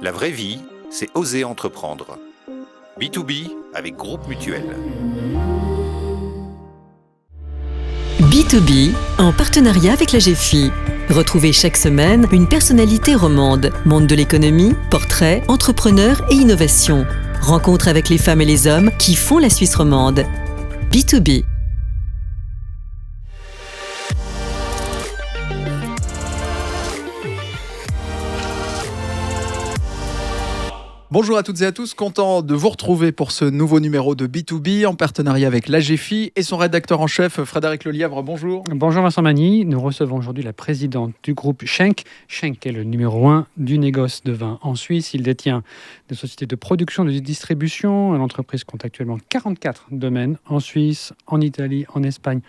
La vraie vie, c'est oser entreprendre. B2B avec Groupe Mutuel. B2B, en partenariat avec la GFI. Retrouvez chaque semaine une personnalité romande, monde de l'économie, portrait, entrepreneur et innovation. Rencontre avec les femmes et les hommes qui font la Suisse romande. B2B. Bonjour à toutes et à tous, content de vous retrouver pour ce nouveau numéro de B2B en partenariat avec l'AGFI et son rédacteur en chef Frédéric Lelièvre. Bonjour. Bonjour Vincent Magny, nous recevons aujourd'hui la présidente du groupe Schenk. Schenk est le numéro 1 du négoce de vin en Suisse. Il détient des sociétés de production et de distribution. L'entreprise compte actuellement 44 domaines en Suisse, en Italie, en Espagne,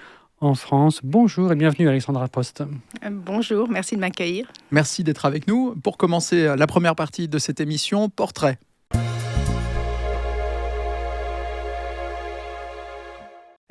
en France. Bonjour et bienvenue Alexandra Post. Bonjour, merci de m'accueillir. Merci d'être avec nous. Pour commencer la première partie de cette émission, portrait.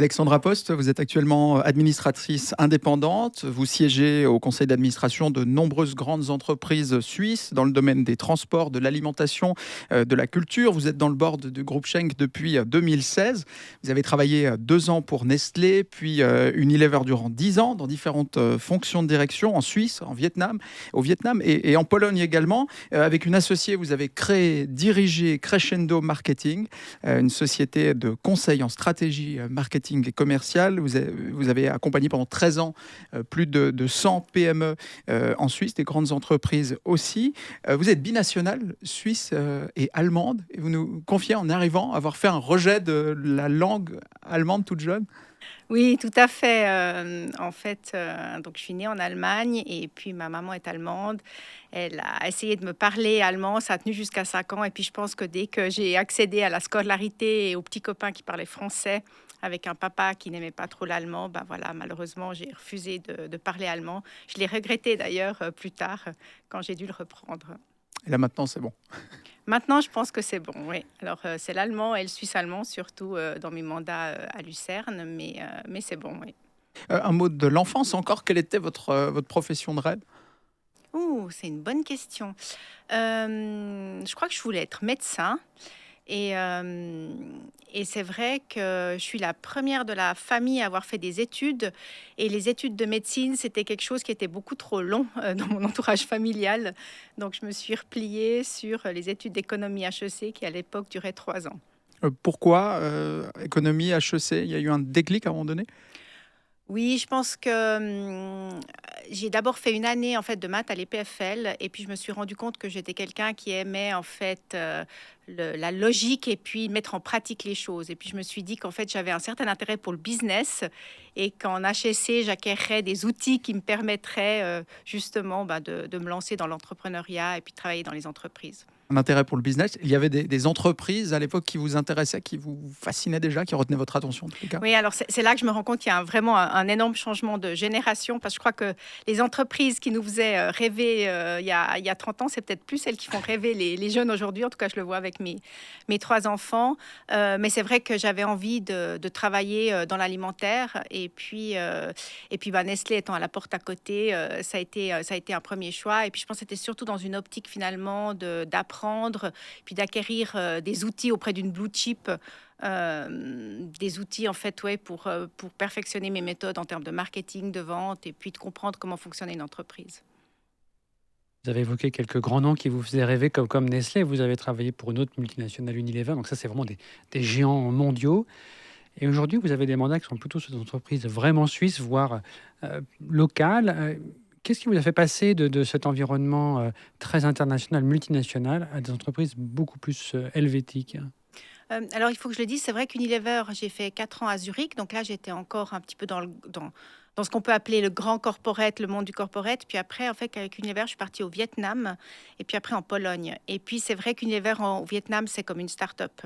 Alexandra Post, vous êtes actuellement administratrice indépendante. Vous siégez au conseil d'administration de nombreuses grandes entreprises suisses dans le domaine des transports, de l'alimentation, de la culture. Vous êtes dans le board du groupe Schenk depuis 2016. Vous avez travaillé 2 ans pour Nestlé, puis Unilever durant 10 ans dans différentes fonctions de direction en Suisse, au Vietnam et en Pologne également. Avec une associée, vous avez créé, dirigé Crescendo Marketing, une société de conseil en stratégie marketing et commercial. Vous avez accompagné pendant 13 ans plus de 100 PME en Suisse, des grandes entreprises aussi. Vous êtes binationale, suisse et allemande, et vous nous confiez en arrivant avoir fait un rejet de la langue allemande toute jeune. Oui, tout à fait. Donc je suis née en Allemagne et puis ma maman est allemande. Elle a essayé de me parler allemand, ça a tenu jusqu'à 5 ans. Et puis je pense que dès que j'ai accédé à la scolarité et aux petits copains qui parlaient français, avec un papa qui n'aimait pas trop l'allemand, malheureusement, j'ai refusé de parler allemand. Je l'ai regretté d'ailleurs plus tard quand j'ai dû le reprendre. Et là maintenant, c'est bon. Maintenant, je pense que c'est bon, oui. Alors, c'est l'allemand et le suisse-allemand, surtout dans mes mandats à Lucerne, mais c'est bon, oui. Un mot de l'enfance encore. Quelle était votre profession de rêve ? C'est une bonne question. Je crois que je voulais être médecin. Et c'est vrai que je suis la première de la famille à avoir fait des études. Et les études de médecine, c'était quelque chose qui était beaucoup trop long dans mon entourage familial. Donc, je me suis repliée sur les études d'économie HEC qui, à l'époque, duraient 3 ans. Pourquoi économie, HEC ? Il y a eu un déclic à un moment donné ? Oui, je pense que j'ai d'abord fait une année en fait de maths à l'EPFL et puis je me suis rendu compte que j'étais quelqu'un qui aimait en fait la logique et puis mettre en pratique les choses. Et puis je me suis dit qu'en fait j'avais un certain intérêt pour le business et qu'en HEC j'acquerrais des outils qui me permettraient justement de me lancer dans l'entrepreneuriat et puis de travailler dans les entreprises. Un intérêt pour le business. Il y avait des entreprises à l'époque qui vous intéressaient, qui vous fascinaient déjà, qui retenaient votre attention en tous les cas. Oui, alors c'est là que je me rends compte qu'il y a vraiment un énorme changement de génération, parce que je crois que les entreprises qui nous faisaient rêver il y a 30 ans, c'est peut-être plus celles qui font rêver les jeunes aujourd'hui. En tout cas, je le vois avec mes 3 enfants. Mais c'est vrai que j'avais envie de travailler dans l'alimentaire. Et puis Nestlé étant à la porte à côté, ça a été un premier choix. Et puis je pense que c'était surtout dans une optique finalement d'apprendre, puis d'acquérir des outils auprès d'une blue chip, des outils en fait pour perfectionner mes méthodes en termes de marketing, de vente et puis de comprendre comment fonctionnait une entreprise. Vous avez évoqué quelques grands noms qui vous faisaient rêver comme Nestlé. Vous avez travaillé pour une autre multinationale Unilever, donc ça c'est vraiment des géants mondiaux. Et aujourd'hui vous avez des mandats qui sont plutôt sur des entreprises vraiment suisses, voire locales. Qu'est-ce qui vous a fait passer de cet environnement très international, multinational, à des entreprises beaucoup plus helvétiques ? Alors, il faut que je le dise, c'est vrai qu'Unilever, j'ai fait 4 ans à Zurich. Donc là, j'étais encore un petit peu dans ce qu'on peut appeler le grand corporate, le monde du corporate. Puis après, en fait, avec Unilever, je suis partie au Vietnam et puis après en Pologne. Et puis, c'est vrai qu'Unilever au Vietnam, c'est comme une start-up.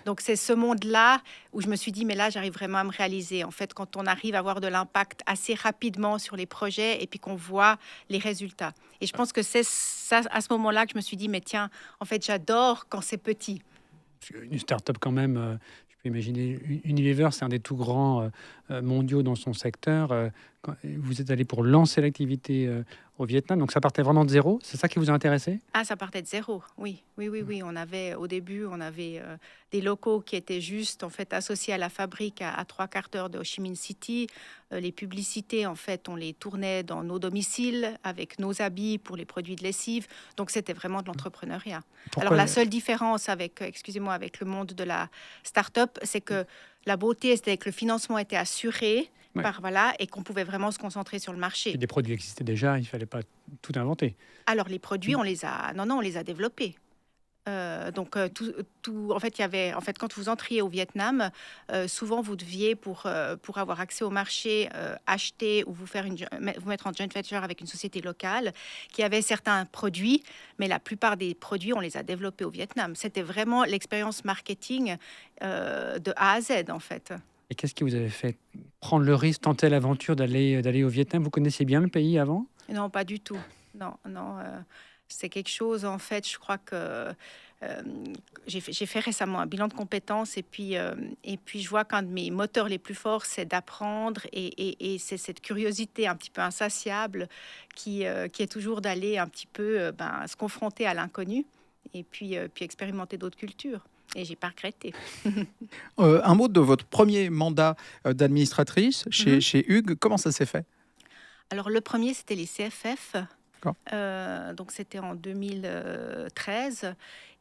Donc, c'est ce monde-là où je me suis dit, mais là, j'arrive vraiment à me réaliser. En fait, quand on arrive à avoir de l'impact assez rapidement sur les projets et puis qu'on voit les résultats. Et je pense que c'est ça, à ce moment-là que je me suis dit, mais tiens, en fait, j'adore quand c'est petit. Une start-up quand même, je peux imaginer, Unilever, c'est un des tout grands mondiaux dans son secteur. Vous êtes allé pour lancer l'activité au Vietnam, donc ça partait vraiment de zéro. C'est ça qui vous a intéressé? Ah, ça partait de zéro, oui. Au début, on avait des locaux qui étaient juste en fait associés à la fabrique à 3/4 heure de Ho Chi Minh City. Les publicités, en fait, on les tournait dans nos domiciles avec nos habits pour les produits de lessive. Donc, c'était vraiment de l'entrepreneuriat. Alors, la seule différence avec, excusez-moi, avec le monde de la start-up, c'est que la beauté, c'était que le financement était assuré. Ouais. Et qu'on pouvait vraiment se concentrer sur le marché. Et des produits existaient déjà, il ne fallait pas tout inventer. Alors les produits, on les a développés. En fait, quand vous entriez au Vietnam, souvent vous deviez pour avoir accès au marché acheter ou vous mettre en joint venture avec une société locale qui avait certains produits, mais la plupart des produits on les a développés au Vietnam. C'était vraiment l'expérience marketing de A à Z en fait. Et qu'est-ce qui vous avait fait prendre le risque, tenter l'aventure d'aller au Vietnam? Vous connaissiez bien le pays avant? Non, pas du tout. Non. C'est quelque chose, en fait, je crois que j'ai fait récemment un bilan de compétences et puis je vois qu'un de mes moteurs les plus forts, c'est d'apprendre et c'est cette curiosité un petit peu insatiable qui est toujours d'aller un petit peu se confronter à l'inconnu et puis expérimenter d'autres cultures. Et j'ai pas regretté. Un mot de votre premier mandat d'administratrice chez Hugues. Comment ça s'est fait? Alors, le premier, c'était les CFF. D'accord. Donc, c'était en 2013.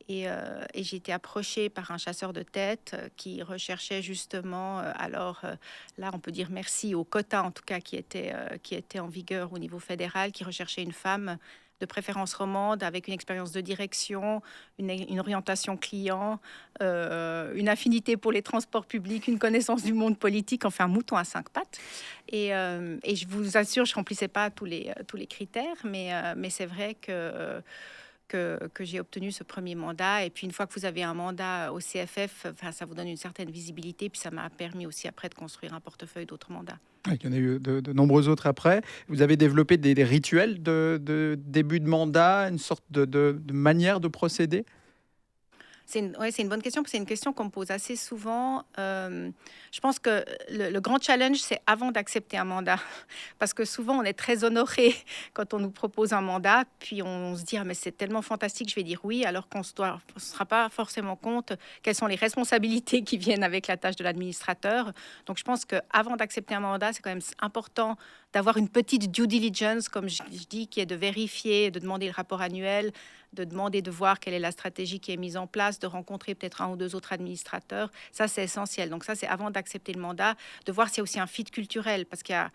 Et j'ai été approchée par un chasseur de tête qui recherchait justement, là on peut dire merci au quota en tout cas qui était en vigueur au niveau fédéral, qui recherchait une femme de préférence romande avec une expérience de direction, une orientation client, une affinité pour les transports publics, une connaissance du monde politique, enfin un mouton à 5 pattes. Et je vous assure, je remplissais pas tous les critères, mais c'est vrai que j'ai obtenu ce premier mandat. Et puis, une fois que vous avez un mandat au CFF, ça vous donne une certaine visibilité. Puis, ça m'a permis aussi après de construire un portefeuille d'autres mandats. Il y en a eu de nombreux autres après. Vous avez développé des rituels de début de mandat, une sorte de manière de procéder? C'est une bonne question, parce que c'est une question qu'on me pose assez souvent. Je pense que le grand challenge, c'est avant d'accepter un mandat. Parce que souvent, on est très honoré quand on nous propose un mandat, puis on se dit « Ah, mais c'est tellement fantastique, je vais dire oui », alors qu'on ne se rend pas forcément compte quelles sont les responsabilités qui viennent avec la tâche de l'administrateur. Donc, je pense qu'avant d'accepter un mandat, c'est quand même important d'avoir une petite due diligence, comme je dis, qui est de vérifier, de demander le rapport annuel, de demander de voir quelle est la stratégie qui est mise en place, de rencontrer peut-être un ou deux autres administrateurs. Ça, c'est essentiel. Donc ça, c'est avant d'accepter le mandat, de voir s'il y a aussi un fit culturel, parce qu'il y a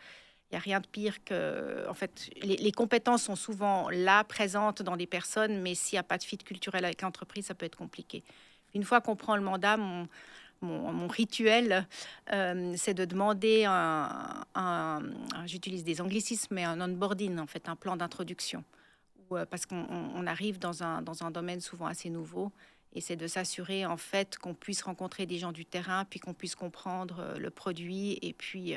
rien de pire que... En fait, les compétences sont souvent là, présentes dans des personnes, mais s'il n'y a pas de fit culturel avec l'entreprise, ça peut être compliqué. Une fois qu'on prend le mandat, mon rituel, c'est de demander j'utilise des anglicismes, mais un onboarding, en fait, un plan d'introduction. Parce qu'on arrive dans un domaine souvent assez nouveau, et c'est de s'assurer en fait qu'on puisse rencontrer des gens du terrain, puis qu'on puisse comprendre le produit et puis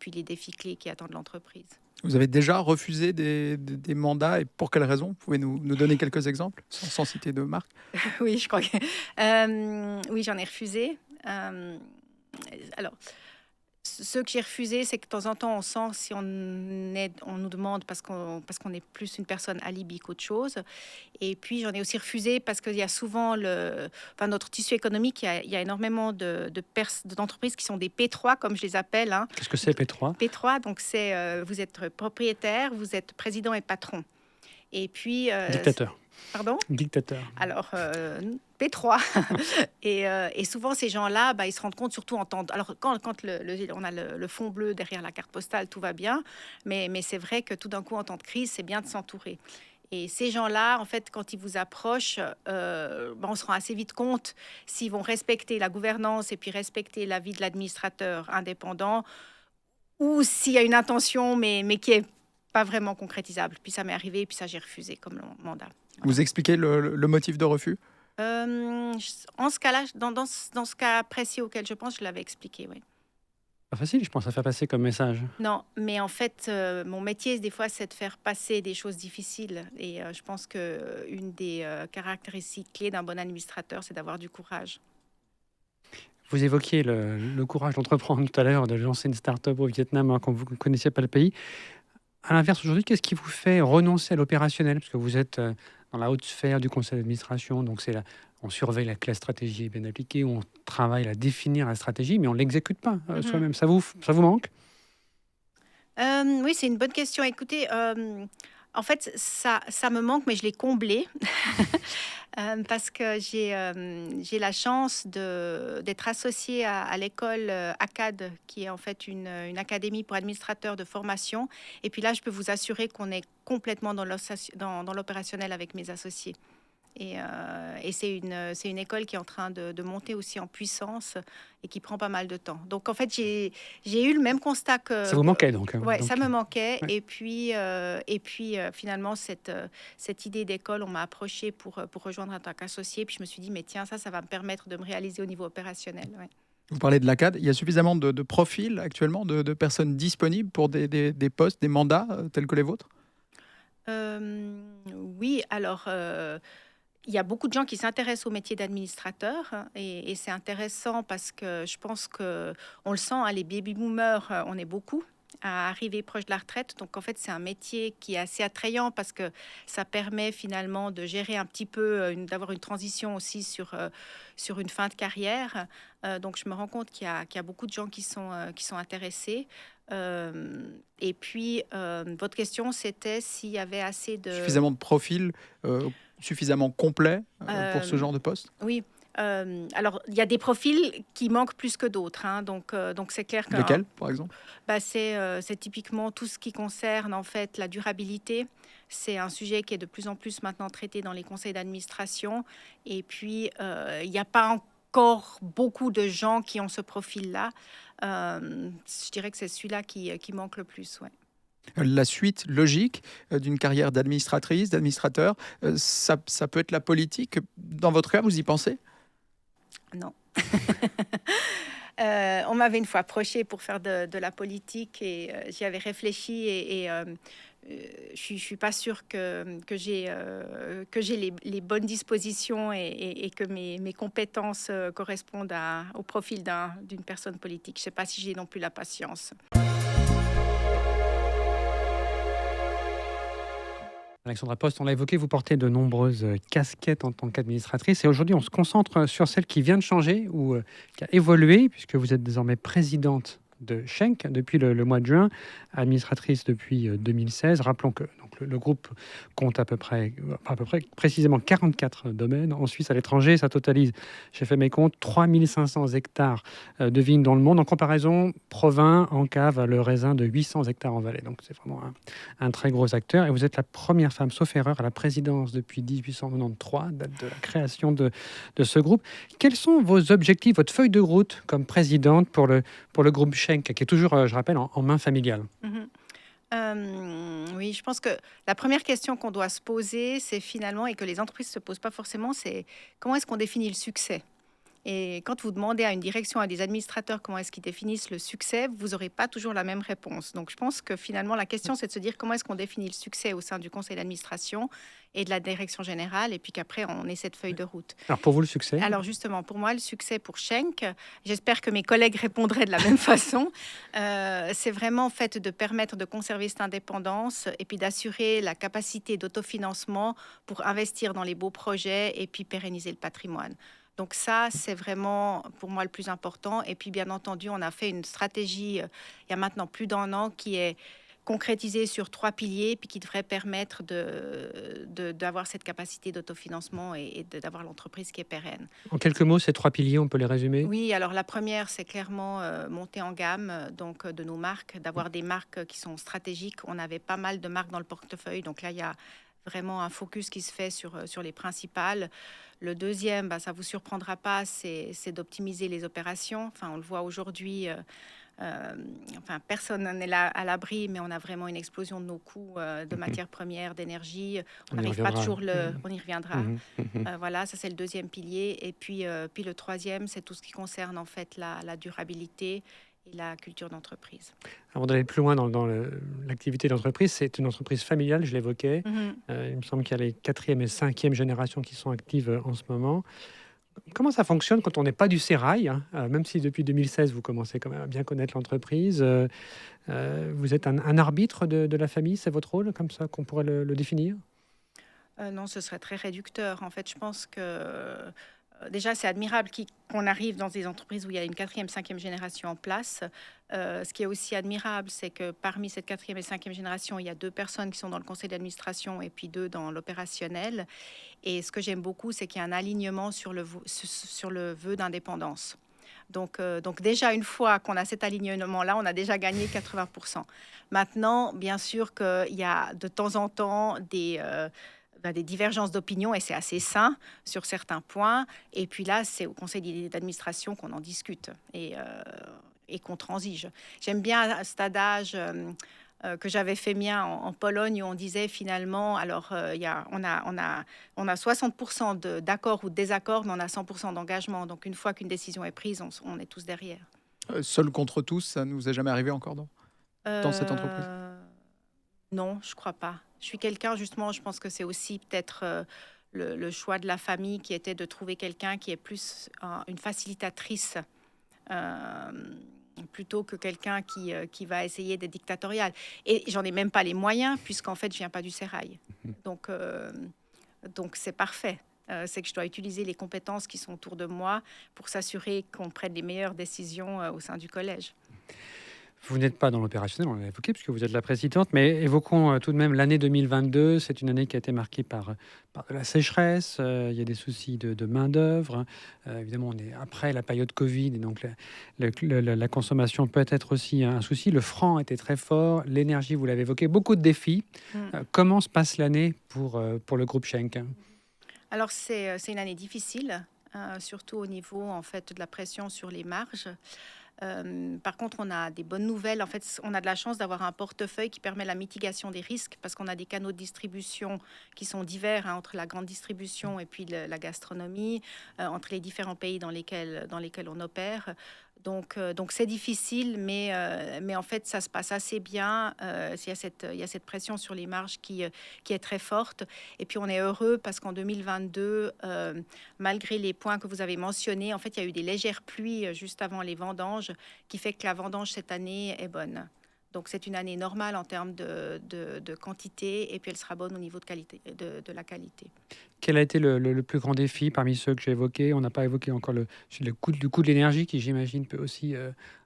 les défis clés qui attendent l'entreprise. Vous avez déjà refusé des mandats, et pour quelles raisons? Vous pouvez nous donner quelques exemples sans citer de marque? Oui, je crois que oui, j'en ai refusé. Alors, ce que j'ai refusé, c'est que de temps en temps, on sent si on nous demande parce qu'on est plus une personne alibi qu'autre chose. Et puis, j'en ai aussi refusé parce qu'il y a souvent notre tissu économique, il y a énormément d'entreprises qui sont des P3, comme je les appelle. Hein. Qu'est-ce que c'est P3? P3, donc c'est vous êtes propriétaire, vous êtes président et patron. Et puis... Dictateur. Pardon? Dictateur. Alors, P3. et souvent, ces gens-là, ils se rendent compte, surtout en temps... Alors, quand on a le fond bleu derrière la carte postale, tout va bien. Mais c'est vrai que tout d'un coup, en temps de crise, c'est bien de s'entourer. Et ces gens-là, en fait, quand ils vous approchent, on se rend assez vite compte s'ils vont respecter la gouvernance et puis respecter l'avis de l'administrateur indépendant, ou s'il y a une intention, mais qui est pas vraiment concrétisable. Puis ça m'est arrivé, et puis ça, j'ai refusé comme mandat. Vous expliquez le motif de refus? En ce cas-là, dans ce cas précis auquel je pense, je l'avais expliqué, oui. Pas facile, je pense, à faire passer comme message. Non, mais en fait, mon métier, des fois, c'est de faire passer des choses difficiles. Et je pense qu'une des caractéristiques clés d'un bon administrateur, c'est d'avoir du courage. Vous évoquiez le courage d'entreprendre tout à l'heure, de lancer une start-up au Vietnam quand vous ne connaissiez pas le pays. À l'inverse, aujourd'hui, qu'est-ce qui vous fait renoncer à l'opérationnel? Parce que vous êtes dans la haute sphère du conseil d'administration, donc on surveille que la stratégie est bien appliquée, on travaille à définir la stratégie, mais on ne l'exécute pas soi-même. Ça vous manque? Oui, c'est une bonne question. Écoutez, en fait, ça me manque, mais je l'ai comblé parce que j'ai la chance d'être associée à l'école ACAD, qui est en fait une académie pour administrateurs de formation. Et puis là, je peux vous assurer qu'on est complètement dans l'opérationnel avec mes associés. Et c'est une école qui est en train de monter aussi en puissance et qui prend pas mal de temps. Donc en fait, j'ai eu le même constat que... Ça vous manquait donc? Ouais, donc, ça me manquait. ouais. Et puis finalement, cette idée d'école, on m'a approché pour rejoindre en tant qu'associé. Puis je me suis dit, mais tiens, ça va me permettre de me réaliser au niveau opérationnel. Ouais. Vous parlez de l'ACAD. Il y a suffisamment de profils actuellement, de personnes disponibles pour des postes, des mandats tels que les vôtres? Oui, alors... il y a beaucoup de gens qui s'intéressent au métier d'administrateur et c'est intéressant parce que je pense que on le sent, hein, les baby boomers, on est beaucoup à arriver proche de la retraite. Donc en fait, c'est un métier qui est assez attrayant parce que ça permet finalement de gérer un petit peu, d'avoir une transition aussi sur une fin de carrière. Donc je me rends compte qu'il y a beaucoup de gens qui sont intéressés. Et puis, votre question, c'était s'il y avait assez de... Suffisamment de profils suffisamment complets pour ce genre de poste? Oui. Alors, il y a des profils qui manquent plus que d'autres, hein. Donc c'est clair que... Lesquels, par exemple? C'est typiquement tout ce qui concerne en fait la durabilité. C'est un sujet qui est de plus en plus maintenant traité dans les conseils d'administration. Et puis, il n'y a pas encore beaucoup de gens qui ont ce profil-là. Je dirais que c'est celui-là qui manque le plus, ouais. La suite logique d'une carrière d'administratrice, d'administrateur, ça peut être la politique. Dans votre cas, vous y pensez? Non. On m'avait une fois approché pour faire de la politique et j'y avais réfléchi et je suis pas sûre que j'ai les bonnes dispositions et que mes compétences correspondent au profil d'une personne politique. Je sais pas si j'ai non plus la patience. Alexandra Post, on l'a évoqué, vous portez de nombreuses casquettes en tant qu'administratrice. Et aujourd'hui, on se concentre sur celle qui vient de changer ou qui a évolué, puisque vous êtes désormais présidente de Schenck depuis le mois de juin, administratrice depuis 2016. Rappelons que donc, le groupe compte à peu près précisément 44 domaines en Suisse, à l'étranger. Ça totalise, j'ai fait mes comptes, 3500 hectares de vignes dans le monde. En comparaison, Provins en cave le raisin de 800 hectares en Valais. Donc c'est vraiment un très gros acteur. Et vous êtes la première femme, sauf erreur, à la présidence depuis 1893, date de la création de ce groupe. Quels sont vos objectifs, votre feuille de route comme présidente pour le groupe Schenck, qui est toujours, je rappelle, en main familiale? Oui, je pense que la première question qu'on doit se poser, c'est finalement, et que les entreprises ne se posent pas forcément, c'est comment est-ce qu'on définit le succès? Et quand vous demandez à une direction, à des administrateurs comment est-ce qu'ils définissent le succès, vous n'aurez pas toujours la même réponse. Donc je pense que finalement, la question, c'est de se dire comment est-ce qu'on définit le succès au sein du conseil d'administration et de la direction générale, et puis qu'après, on ait cette feuille de route. Alors pour vous, le succès? Alors justement, pour moi, le succès pour Schenck, j'espère que mes collègues répondraient de la même façon, c'est vraiment en fait de permettre de conserver cette indépendance et puis d'assurer la capacité d'autofinancement pour investir dans les beaux projets et puis pérenniser le patrimoine. Donc ça, c'est vraiment pour moi le plus important. Et puis bien entendu, on a fait une stratégie il y a maintenant plus d'1 an qui est concrétisée sur 3 piliers, puis qui devrait permettre d'avoir cette capacité d'autofinancement et d'avoir l'entreprise qui est pérenne. En quelques mots, ces 3 piliers, on peut les résumer? Oui, alors la première, c'est clairement monter en gamme donc, de nos marques, d'avoir des marques qui sont stratégiques. On avait pas mal de marques dans le portefeuille, donc là, il y a vraiment un focus qui se fait sur les principales. Le deuxième, ça ne vous surprendra pas, c'est d'optimiser les opérations. Enfin, on le voit aujourd'hui, personne n'est là à l'abri, mais on a vraiment une explosion de nos coûts de matières premières, d'énergie. On n'arrive pas toujours on y reviendra. Voilà, ça c'est le deuxième pilier. Et puis le troisième, c'est tout ce qui concerne en fait la durabilité et la culture d'entreprise. Avant d'aller plus loin dans l'activité d'entreprise, c'est une entreprise familiale, je l'évoquais. Il me semble qu'il y a les 4e et 5e générations qui sont actives en ce moment. Comment ça fonctionne quand on n'est pas du sérail, hein, même si depuis 2016, vous commencez quand même à bien connaître l'entreprise. Vous êtes un arbitre de la famille, c'est votre rôle, comme ça qu'on pourrait le définir? Non, ce serait très réducteur. En fait, je pense que déjà, c'est admirable qu'on arrive dans des entreprises où il y a une quatrième, cinquième génération en place. Ce qui est aussi admirable, c'est que parmi cette quatrième et cinquième génération, il y a 2 personnes qui sont dans le conseil d'administration et puis 2 dans l'opérationnel. Et ce que j'aime beaucoup, c'est qu'il y a un alignement sur le vœu d'indépendance. Donc déjà, une fois qu'on a cet alignement-là, on a déjà gagné 80%. Maintenant, bien sûr qu'il y a de temps en temps des divergences d'opinion et c'est assez sain sur certains points. Et puis là, c'est au conseil d'administration qu'on en discute et qu'on transige. J'aime bien cet adage que j'avais fait mien en Pologne où on disait finalement, alors on a 60% d'accord ou de désaccord, mais on a 100% d'engagement. Donc une fois qu'une décision est prise, on est tous derrière. Seul contre tous, ça ne nous est jamais arrivé encore dans cette entreprise? Non, je crois pas. Je suis quelqu'un, justement, je pense que c'est aussi peut-être le choix de la famille qui était de trouver quelqu'un qui est plus une facilitatrice euh, plutôt que quelqu'un qui va essayer d'être dictatorial. Et j'en ai même pas les moyens, puisqu'en fait, je viens pas du sérail. Donc c'est parfait. C'est que je dois utiliser les compétences qui sont autour de moi pour s'assurer qu'on prenne les meilleures décisions au sein du collège. Vous n'êtes pas dans l'opérationnel, on l'a évoqué, puisque vous êtes la présidente, mais évoquons tout de même l'année 2022. C'est une année qui a été marquée par de la sécheresse, il y a des soucis de main-d'œuvre. Évidemment, on est après la période Covid, et donc la consommation peut être aussi un souci. Le franc était très fort, l'énergie, vous l'avez évoqué, beaucoup de défis. Comment se passe l'année pour le groupe Schenck? Alors, c'est une année difficile, surtout au niveau en fait, de la pression sur les marges. Par contre, on a des bonnes nouvelles. En fait, on a de la chance d'avoir un portefeuille qui permet la mitigation des risques parce qu'on a des canaux de distribution qui sont divers entre la grande distribution et puis la gastronomie, entre les différents pays dans lesquels on opère. Donc c'est difficile, mais en fait, ça se passe assez bien. Il y a cette pression sur les marges qui est très forte. Et puis, on est heureux parce qu'en 2022, malgré les points que vous avez mentionnés, en fait, il y a eu des légères pluies juste avant les vendanges, qui fait que la vendange cette année est bonne. Donc, c'est une année normale en termes de quantité, et puis elle sera bonne au niveau de qualité, de la qualité. Quel a été le plus grand défi parmi ceux que j'ai évoqués? On n'a pas évoqué encore le coût de l'énergie, qui j'imagine peut aussi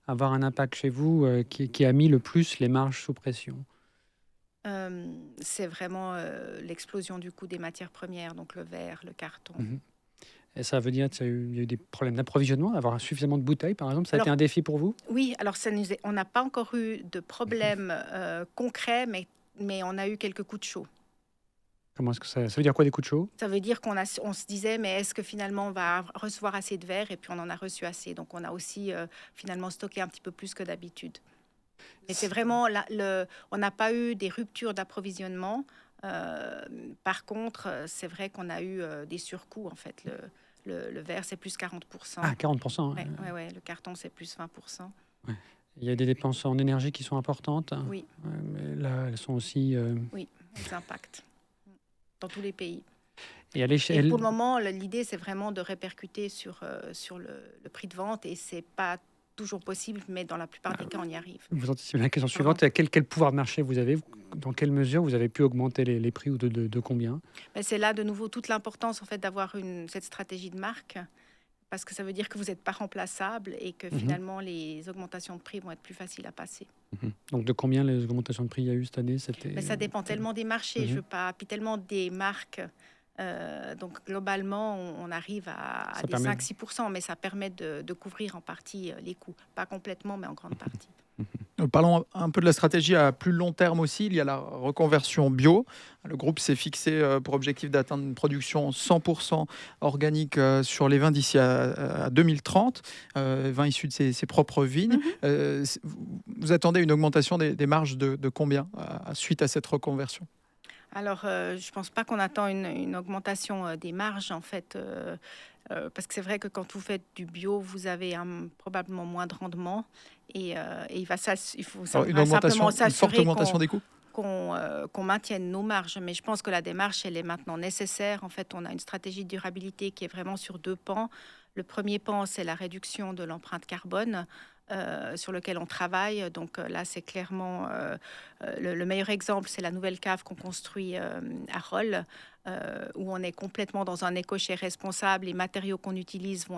avoir un impact chez vous, qui a mis le plus les marges sous pression. C'est vraiment l'explosion du coût des matières premières, donc le verre, le carton. Et ça veut dire qu'il y a eu des problèmes d'approvisionnement, d'avoir suffisamment de bouteilles, par exemple. Ça a été un défi pour vous? Oui, alors on n'a pas encore eu de problème concret, mais on a eu quelques coups de chaud. Comment est-ce que ça veut dire quoi, des coups de chaud? Ça veut dire on se disait, mais est-ce que finalement on va recevoir assez de verre? Et puis on en a reçu assez. Donc on a aussi finalement stocké un petit peu plus que d'habitude. Mais c'est vraiment, on n'a pas eu des ruptures d'approvisionnement. Par contre, c'est vrai qu'on a eu des surcoûts, en fait. Le verre, c'est plus 40%. Ah, 40%. Oui, le carton, c'est plus 20%. Ouais. Il y a des dépenses en énergie qui sont importantes. Oui. Mais là, elles sont aussi... Oui, elles impactent dans tous les pays. Et à l'échelle... Et pour le moment, l'idée, c'est vraiment de répercuter sur le prix de vente, et c'est pas toujours possible, mais dans la plupart des cas, on y arrive. Vous anticipez la question suivante. Quel pouvoir de marché vous avez? Dans quelle mesure vous avez pu augmenter les prix, ou de combien? C'est là, de nouveau, toute l'importance en fait, d'avoir cette stratégie de marque, parce que ça veut dire que vous n'êtes pas remplaçable et que finalement, les augmentations de prix vont être plus faciles à passer. Donc, de combien les augmentations de prix il y a eu cette année? Ça dépend tellement des marchés, je veux pas, puis tellement des marques. Donc globalement, on arrive à des 5-6%, mais ça permet de couvrir en partie les coûts. Pas complètement, mais en grande partie. Parlons un peu de la stratégie à plus long terme aussi. Il y a la reconversion bio. Le groupe s'est fixé pour objectif d'atteindre une production 100% organique sur les vins d'ici à 2030, vins issus de ses propres vignes. Vous attendez une augmentation des marges de combien suite à cette reconversion? Alors, je ne pense pas qu'on attend une augmentation des marges, en fait, parce que c'est vrai que quand vous faites du bio, vous avez probablement moins de rendement, et il faut une forte augmentation des coûts? qu'on maintienne nos marges. Mais je pense que la démarche, elle est maintenant nécessaire. En fait, on a une stratégie de durabilité qui est vraiment sur 2 pans. Le premier pan, c'est la réduction de l'empreinte carbone. Sur lequel on travaille. Donc là, c'est clairement le meilleur exemple, c'est la nouvelle cave qu'on construit à Rolle, où on est complètement dans un éco-chai responsable. Les matériaux qu'on utilise sont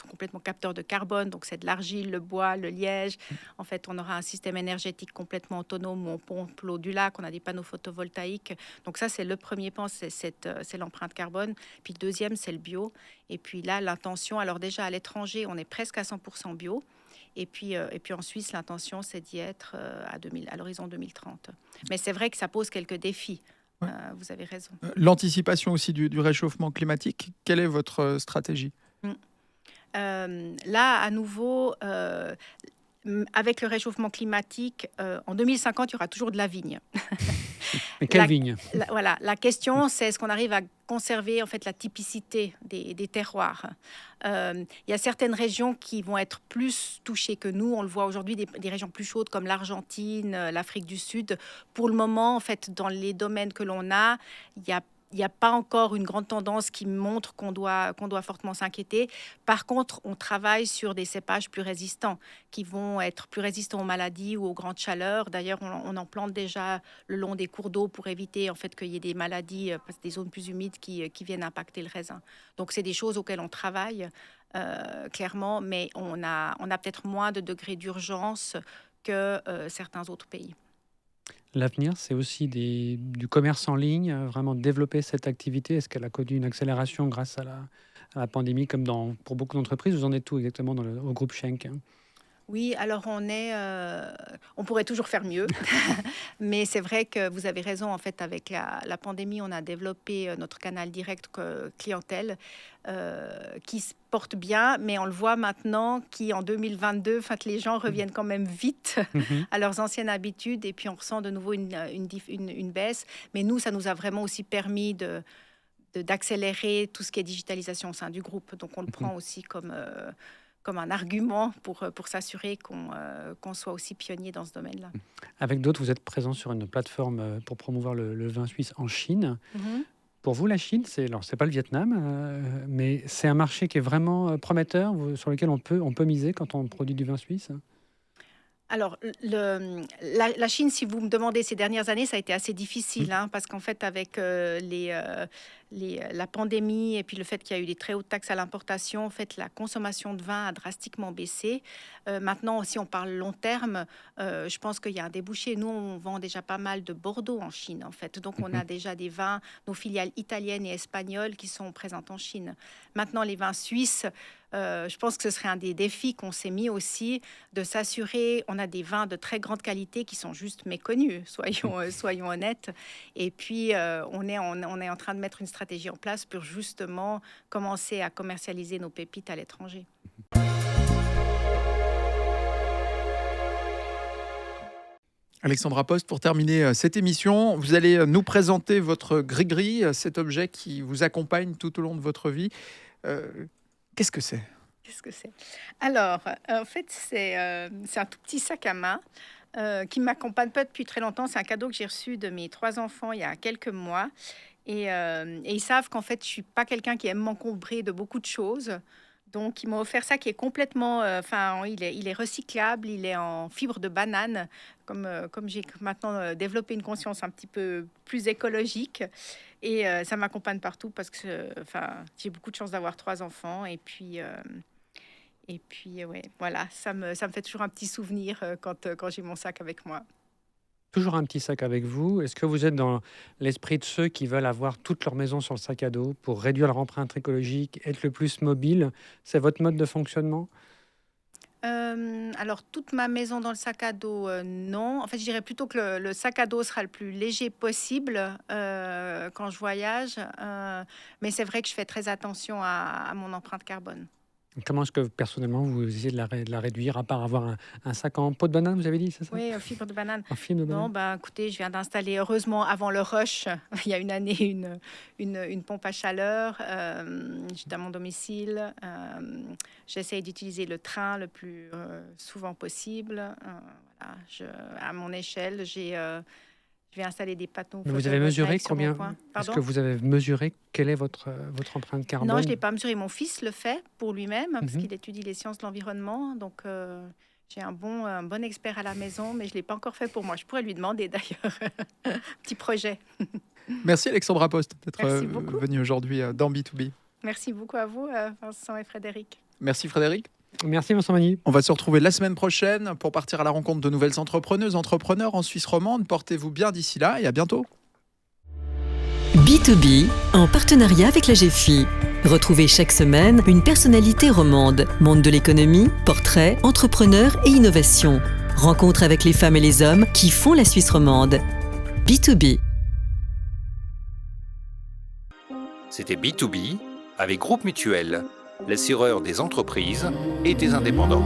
complètement capteurs de carbone. Donc c'est de l'argile, le bois, le liège. En fait, on aura un système énergétique complètement autonome où on pompe l'eau du lac, on a des panneaux photovoltaïques. Donc ça, c'est le premier pan, c'est l'empreinte carbone. Puis le deuxième, c'est le bio. Et puis là, l'intention, alors déjà à l'étranger, on est presque à 100% bio. Et puis en Suisse, l'intention, c'est d'y être à l'horizon 2030. Mais c'est vrai que ça pose quelques défis. Ouais. Vous avez raison. L'anticipation aussi du réchauffement climatique, quelle est votre stratégie ? Là, à nouveau, avec le réchauffement climatique, en 2050, il y aura toujours de la vigne. Mais quelle vigne ? Voilà, la question, c'est est-ce qu'on arrive à conserver en fait la typicité des terroirs. Il y a certaines régions qui vont être plus touchées que nous. On le voit aujourd'hui, des régions plus chaudes comme l'Argentine, l'Afrique du Sud. Pour le moment, en fait, dans les domaines que l'on a, il n'y a pas encore une grande tendance qui montre qu'on doit fortement s'inquiéter. Par contre, on travaille sur des cépages plus résistants, qui vont être plus résistants aux maladies ou aux grandes chaleurs. D'ailleurs, on en plante déjà le long des cours d'eau pour éviter en fait qu'il y ait des maladies, des zones plus humides qui viennent impacter le raisin. Donc, c'est des choses auxquelles on travaille clairement, mais on a peut-être moins de degrés d'urgence que certains autres pays. L'avenir, c'est aussi du commerce en ligne, vraiment développer cette activité. Est-ce qu'elle a connu une accélération grâce à la pandémie, comme pour beaucoup d'entreprises? Vous en êtes où exactement au groupe Schenck? Oui, alors on pourrait toujours faire mieux, mais c'est vrai que vous avez raison. En fait, avec la pandémie, on a développé notre canal direct clientèle qui se porte bien, mais on le voit maintenant qu'en 2022, en fait, les gens reviennent quand même vite à leurs anciennes habitudes et puis on ressent de nouveau une baisse. Mais nous, ça nous a vraiment aussi permis d'accélérer tout ce qui est digitalisation au sein du groupe. Donc on le prend aussi comme un argument pour s'assurer qu'on soit aussi pionnier dans ce domaine-là. Avec d'autres, vous êtes présent sur une plateforme pour promouvoir le vin suisse en Chine. Pour vous, la Chine, c'est pas le Vietnam, mais c'est un marché qui est vraiment prometteur, sur lequel on peut miser quand on produit du vin suisse. Alors, la Chine, si vous me demandez ces dernières années, ça a été assez difficile, parce qu'en fait, avec la pandémie et puis le fait qu'il y a eu des très hautes taxes à l'importation, en fait, la consommation de vin a drastiquement baissé. Maintenant, si on parle long terme, je pense qu'il y a un débouché. Nous, on vend déjà pas mal de Bordeaux en Chine, en fait. Donc, on a déjà des vins, nos filiales italiennes et espagnoles qui sont présentes en Chine. Maintenant, les vins suisses, je pense que ce serait un des défis qu'on s'est mis aussi, de s'assurer, on a des vins de très grande qualité qui sont juste méconnus, soyons honnêtes. Et puis, on est en train de mettre une stratégie en place pour justement commencer à commercialiser nos pépites à l'étranger. Alexandra Post, pour terminer cette émission, vous allez nous présenter votre gris-gris, cet objet qui vous accompagne tout au long de votre vie. Qu'est-ce que c'est ? Alors, en fait, c'est un tout petit sac à main qui ne m'accompagne pas depuis très longtemps. C'est un cadeau que j'ai reçu de mes 3 enfants il y a quelques mois. Et ils savent qu'en fait, je ne suis pas quelqu'un qui aime m'encombrer de beaucoup de choses. Donc, ils m'ont offert ça qui est complètement... il est recyclable, il est en fibre de banane. Comme j'ai maintenant développé une conscience un petit peu plus écologique. Et ça m'accompagne partout parce que j'ai beaucoup de chance d'avoir 3 enfants. Et puis ouais, voilà, ça me fait toujours un petit souvenir quand j'ai mon sac avec moi. Toujours un petit sac avec vous. Est-ce que vous êtes dans l'esprit de ceux qui veulent avoir toute leur maison sur le sac à dos pour réduire leur empreinte écologique, être le plus mobile? C'est votre mode de fonctionnement? Alors, toute ma maison dans le sac à dos, non. En fait, je dirais plutôt que le sac à dos sera le plus léger possible quand je voyage. Mais c'est vrai que je fais très attention à mon empreinte carbone. Comment est-ce que personnellement vous essayez de la réduire, à part avoir un sac en peau de banane, vous avez dit, c'est ça? Oui, fibre de banane. En fibre de banane. Non, écoutez, je viens d'installer, heureusement, avant le rush, il y a une année, une pompe à chaleur. J'étais à mon domicile. J'essaye d'utiliser le train le plus souvent possible. Voilà, à mon échelle, je vais installer des panneaux. Mais vous avez mesuré sur mon combien? coin. Est-ce Pardon? que vous avez mesuré quelle est votre empreinte carbone? Non, je ne l'ai pas mesuré. Mon fils le fait pour lui-même, parce Mhm. qu'il étudie les sciences de l'environnement. Donc, j'ai un bon expert à la maison, mais je ne l'ai pas encore fait pour moi. Je pourrais lui demander d'ailleurs. Petit projet. Merci Alexandra Post d'être Merci beaucoup. venue aujourd'hui dans B2B. Merci beaucoup à vous, Vincent et Frédéric. Merci Frédéric. Merci Vincent Magny. On va se retrouver la semaine prochaine pour partir à la rencontre de nouvelles entrepreneuses, entrepreneurs en Suisse romande. Portez-vous bien d'ici là et à bientôt. B2B, en partenariat avec la GFI. Retrouvez chaque semaine une personnalité romande, monde de l'économie, portrait, entrepreneur et innovation. Rencontre avec les femmes et les hommes qui font la Suisse romande. B2B. C'était B2B avec Groupe Mutuel, l'assureur des entreprises et des indépendants.